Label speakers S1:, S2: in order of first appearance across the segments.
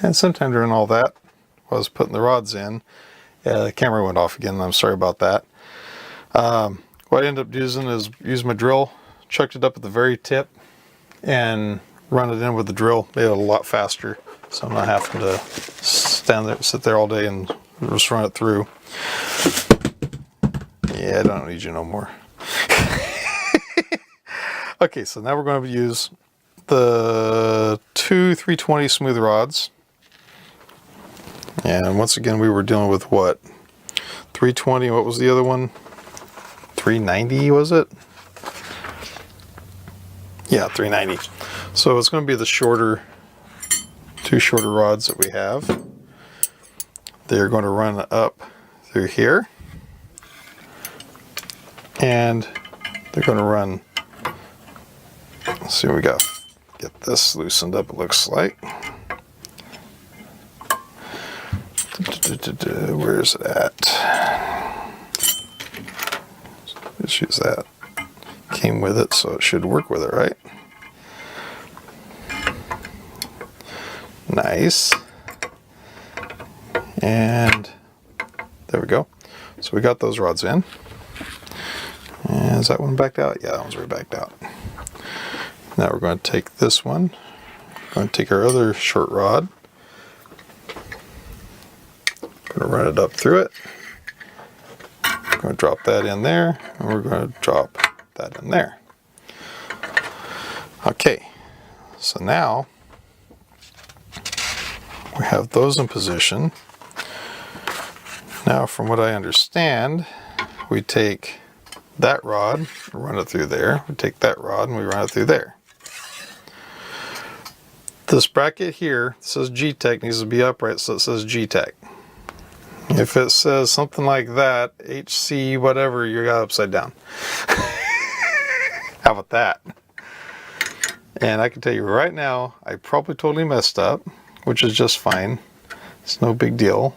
S1: And sometime during all that, I was putting the rods in. The camera went off again, I'm sorry about that. What I ended up using is use my drill, chucked it up at the very tip, and run it in with the drill. Made it a lot faster, so I'm not having to sit there all day and just run it through. Yeah, I don't need you no more. Okay, so now we're going to use the two 320 smooth rods. And once again, we were dealing with what? 320, what was the other one? 390, was it? Yeah, 390. So it's going to be the two shorter rods that we have. They're going to run up through here. And they're going to run, let's see what we got. Get this loosened up, it looks like. Where's it at? Just use that. Came with it, so it should work with it, right? Nice. And there we go. So we got those rods in. And is that one backed out? Yeah, that one's already backed out. Now we're going to take this one. We're going to take our other short rod. Going to run it up through it. We're going to drop that in there, and we're going to drop that in there. Okay, so now we have those in position. Now, from what I understand, we take that rod, run it through there. We take that rod and we run it through there. This bracket here says Geeetech needs to be upright, so it says Geeetech. If it says something like that, HC whatever, you got upside down. How about that? And I can tell you right now, I probably totally messed up, which is just fine. It's no big deal.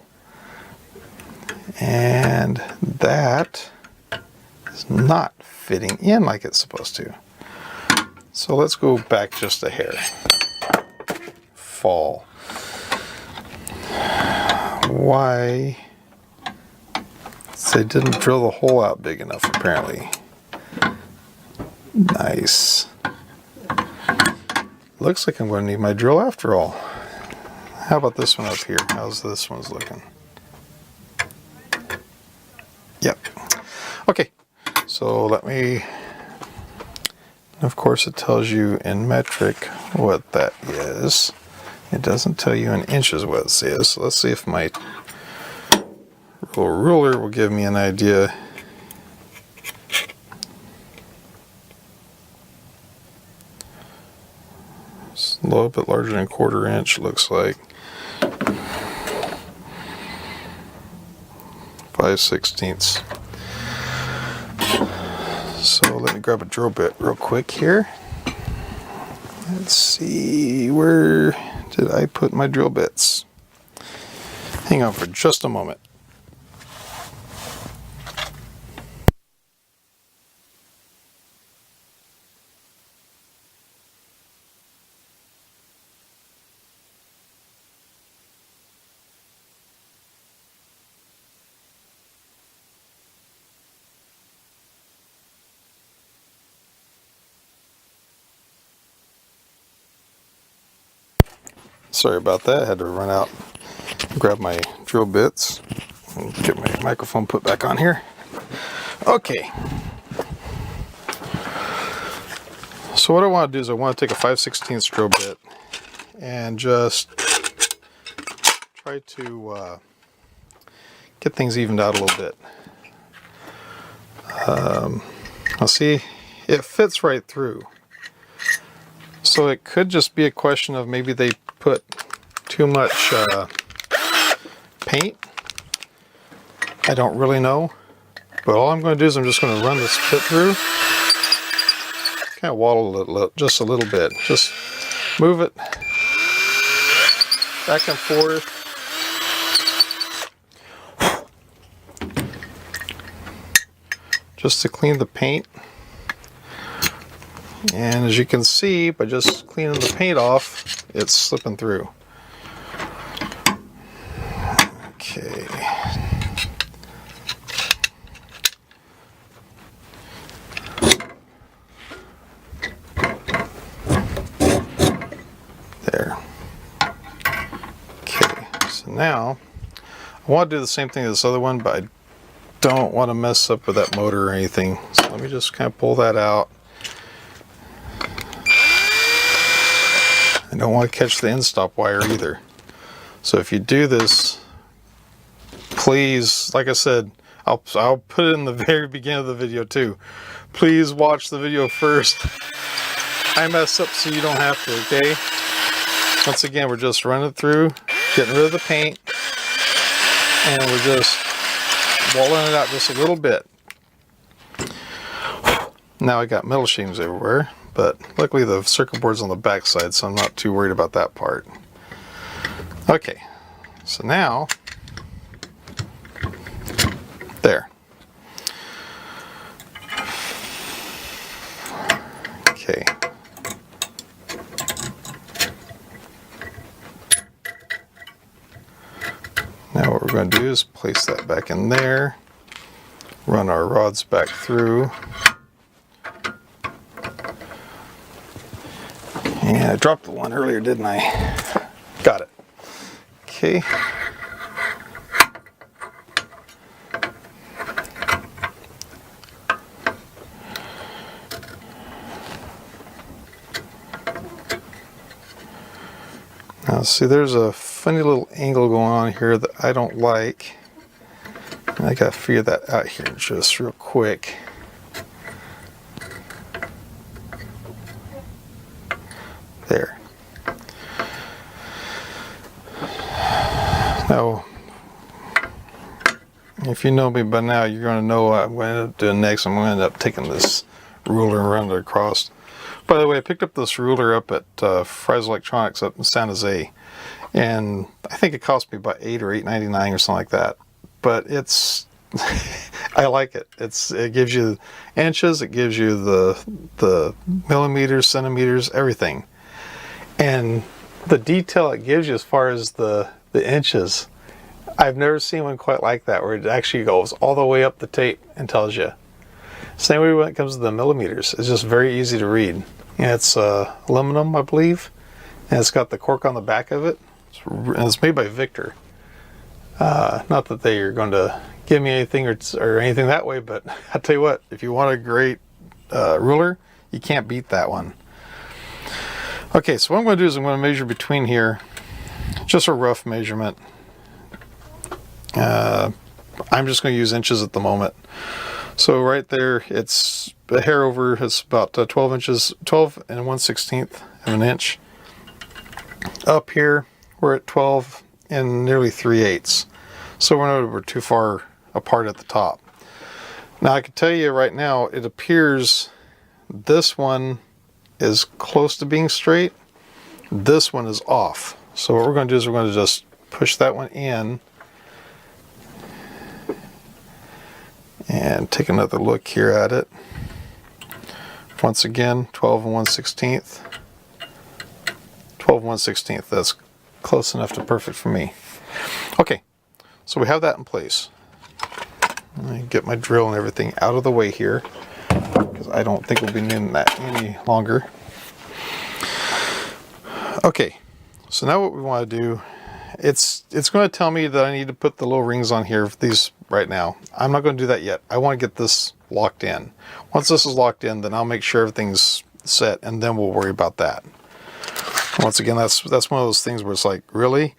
S1: And that is not fitting in like it's supposed to. So let's go back just a hair. Fall. Why? They didn't drill the hole out big enough, apparently. Nice. Looks like I'm going to need my drill after all. How about this one up here? How's this one's looking? Yep. Okay. So let me... Of course, it tells you in metric what that is. It doesn't tell you in inches what it is. So let's see if my little ruler will give me an idea. It's a little bit larger than 1/4 inch, looks like. 5/16. So let me grab a drill bit real quick here. Let's see, where did I put my drill bits? Hang on for just a moment. Sorry about that, I had to run out and grab my drill bits and get my microphone put back on here. Okay. So what I want to do is I want to take a 5/16 drill bit and just try to get things evened out a little bit. I'll see, it fits right through. So it could just be a question of maybe they put too much paint. I don't really know. But all I'm going to do is I'm just going to run this bit through. Kind of waddle it just a little bit. Just move it back and forth. Just to clean the paint. And as you can see, by just cleaning the paint off, it's slipping through. now I want to do the same thing as this other one, but I don't want to mess up with that motor or anything. So let me just kind of pull that out. I don't want to catch the end stop wire either. So if you do this, please, like I said, I'll put it in the very beginning of the video too. Please watch the video first. I mess up so you don't have to, okay? Once again, we're just running through, getting rid of the paint, and we're just walling it out just a little bit. Now I got metal shings everywhere, but luckily the circuit board's on the back side, so I'm not too worried about that part. Okay, so now, there. Okay. Now what we're going to do is place that back in there, run our rods back through, and I dropped the one earlier, didn't I? Got it. Okay. Now see, there's a funny little angle going on here that I don't like. I gotta figure that out here just real quick. There. Now, if you know me by now, you're going to know what I'm going to end up doing next. I'm going to end up taking this ruler and running it across. By the way, I picked up this ruler up at Fry's Electronics up in San Jose, and I think it cost me about $8 or $8.99 or something like that. But it's, I like it. It gives you inches, it gives you the millimeters, centimeters, everything, and the detail it gives you as far as the inches. I've never seen one quite like that, where it actually goes all the way up the tape and tells you. Same way when it comes to the millimeters. It's just very easy to read. And it's aluminum, I believe, and it's got the cork on the back of it. And it's made by Victor. Not that they are going to give me anything or anything that way, but I'll tell you what, if you want a great ruler, you can't beat that one. Okay, so what I'm going to do is I'm going to measure between here, just a rough measurement. I'm just going to use inches at the moment. So right there, it's a hair over, it's about 12 inches, 12 and 1/16 of an inch. Up here, we're at 12 and nearly 3/8. So we're too far apart at the top. Now I can tell you right now, it appears this one is close to being straight. This one is off. So what we're going to do is we're going to just push that one in and take another look here at it. Once again, 12 and 1/16. 12 and 1/16. That's close enough to perfect for me. Okay, so we have that in place. Let me get my drill and everything out of the way here, because I don't think we'll be needing that any longer. Okay, so now what we want to do, it's going to tell me that I need to put the little rings on here, these right now. I'm not going to do that yet. I want to get this locked in. Once this is locked in, then I'll make sure everything's set, and then we'll worry about that. Once again, that's one of those things where it's like, really?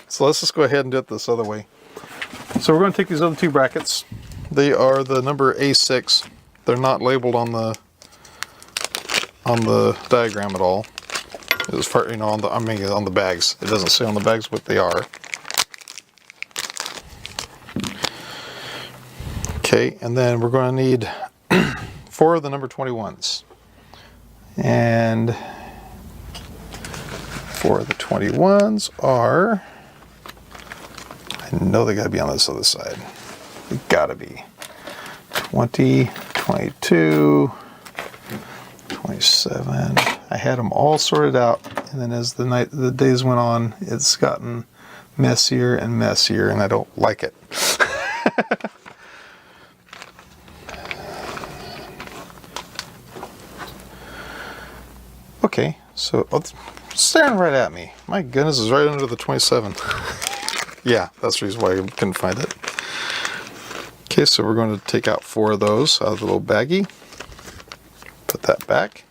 S1: So let's just go ahead and do it this other way. So we're going to take these other two brackets. They are the number A6. They're not labeled on the diagram at all. As far, you know, on the bags. It doesn't say on the bags what they are. Okay, and then we're going to need 4 of the number 21s. And 4 of the 21s are, I know they got to be on this other side. They got to be 20, 22, 27. I had them all sorted out, and then as the days went on, it's gotten messier and messier, and I don't like it. Okay, so staring right at me. My goodness, it's right under the 27. Yeah, that's the reason why I couldn't find it. Okay, so we're going to take out 4 of those out of the little baggie. Put that back.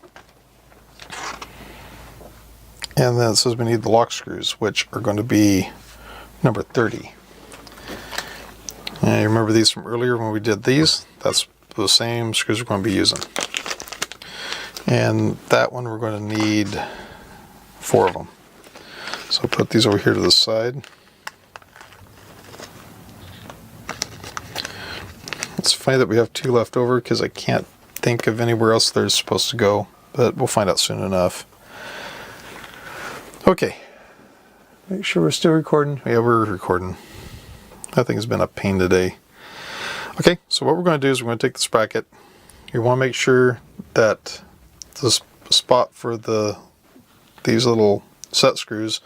S1: And then it says we need the lock screws, which are going to be number 30. And you remember these from earlier when we did these? That's the same screws we're going to be using. And that one we're going to need 4 of them. So I'll put these over here to the side. It's funny that we have 2 left over because I can't think of anywhere else they're supposed to go, but we'll find out soon enough. Okay, make sure we're still recording. Yeah, we're recording. That thing's been a pain today. Okay, so what we're going to do is we're going to take this bracket. You want to make sure that the spot for these little set screws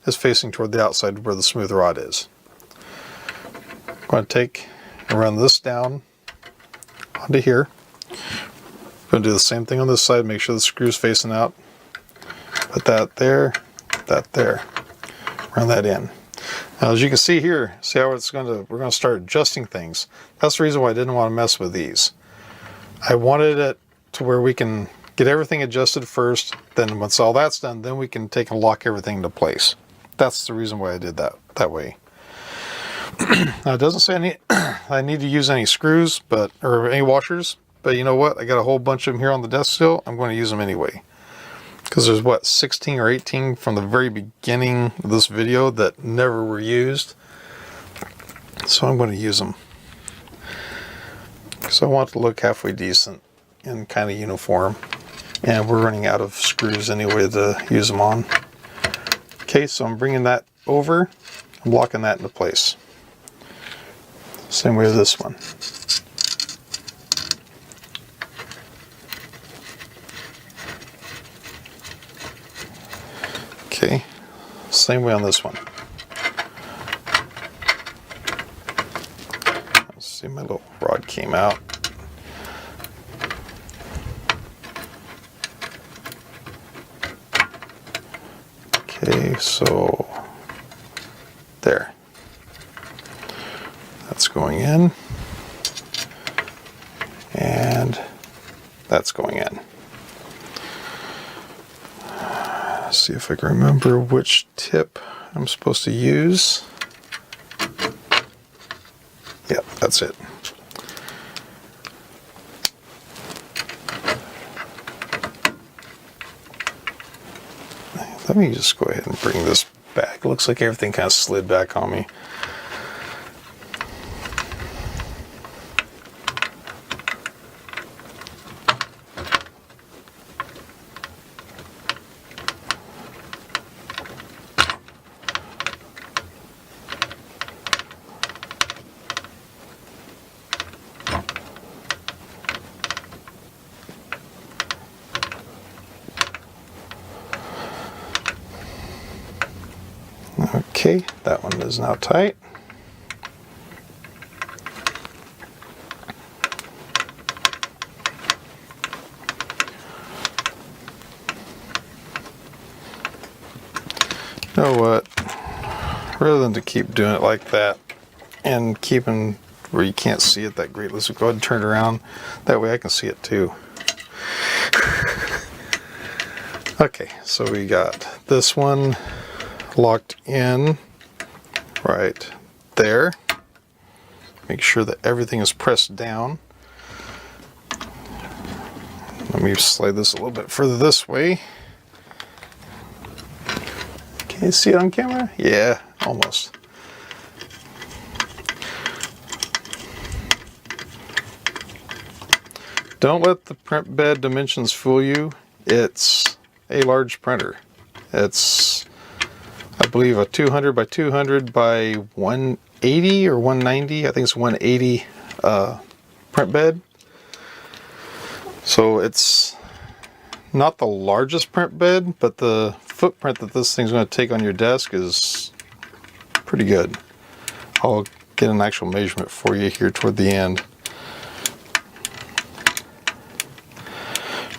S1: is facing toward the outside where the smooth rod is. I'm going to take and run this down onto here. I'm going to do the same thing on this side. Make sure the screw's facing out. Put that there. That there. Run that in. Now, as you can see here, see how we're going to start adjusting things. That's the reason why I didn't want to mess with these. I wanted it to where we can get everything adjusted first, then once all that's done, then we can take and lock everything into place. That's the reason why I did that way. Now, it doesn't say I need to use any screws, or any washers, but you know what? I got a whole bunch of them here on the desk still. I'm going to use them anyway. Because there's, what, 16 or 18 from the very beginning of this video that never were used. So I'm going to use them. Because I want it to look halfway decent and kind of uniform. And we're running out of screws anyway to use them on. Okay, so I'm bringing that over. I'm locking that into place. Same way with this one. Okay, same way on this one. Let's see, my little rod came out. Okay, so there. That's going in. And that's going in. See if I can remember which tip I'm supposed to use. Yep, that's it. Let me just go ahead and bring this back. It looks like everything kind of slid back on me. Okay, that one is now tight. You know what? Rather than to keep doing it like that and keeping where you can't see it that great, let's go ahead and turn it around. That way I can see it too. Okay, so we got this one locked in right there. Make sure that everything is pressed down. Let me slide this a little bit further this way. Can you see it on camera? Yeah, almost. Don't let the print bed dimensions fool you. It's a large printer. It's, I believe, a 200 by 200 by 180 or 190. I think it's 180 print bed. So it's not the largest print bed, but the footprint that this thing's going to take on your desk is pretty good. I'll get an actual measurement for you here toward the end.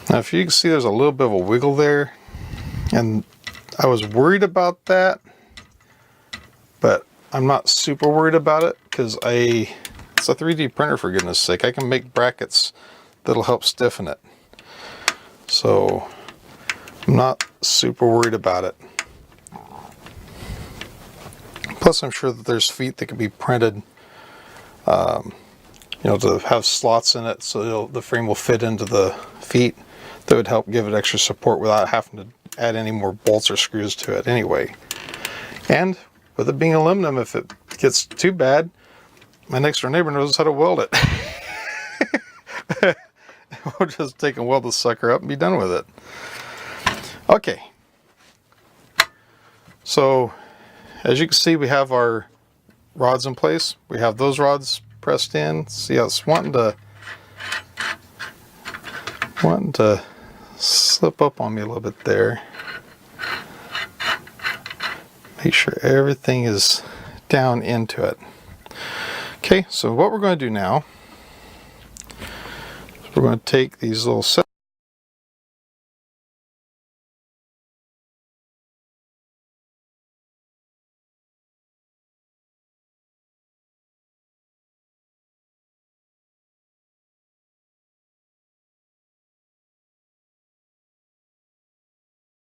S1: Now, if you can see, there's a little bit of a wiggle there, and I was worried about that, but I'm not super worried about it because it's a 3D printer, for goodness sake. I can make brackets that'll help stiffen it. So I'm not super worried about it. Plus I'm sure that there's feet that can be printed, you know, to have slots in it so the frame will fit into the feet. That would help give it extra support without having to add any more bolts or screws to it anyway. And with it being aluminum, if it gets too bad, my next door neighbor knows how to weld it. We'll just take and weld the sucker up and be done with it. Okay. So, as you can see, we have our rods in place. We have those rods pressed in. See how it's wanting to slip up on me a little bit there. Make sure everything is down into it. Okay, so what we're going to do now is we're going to take these little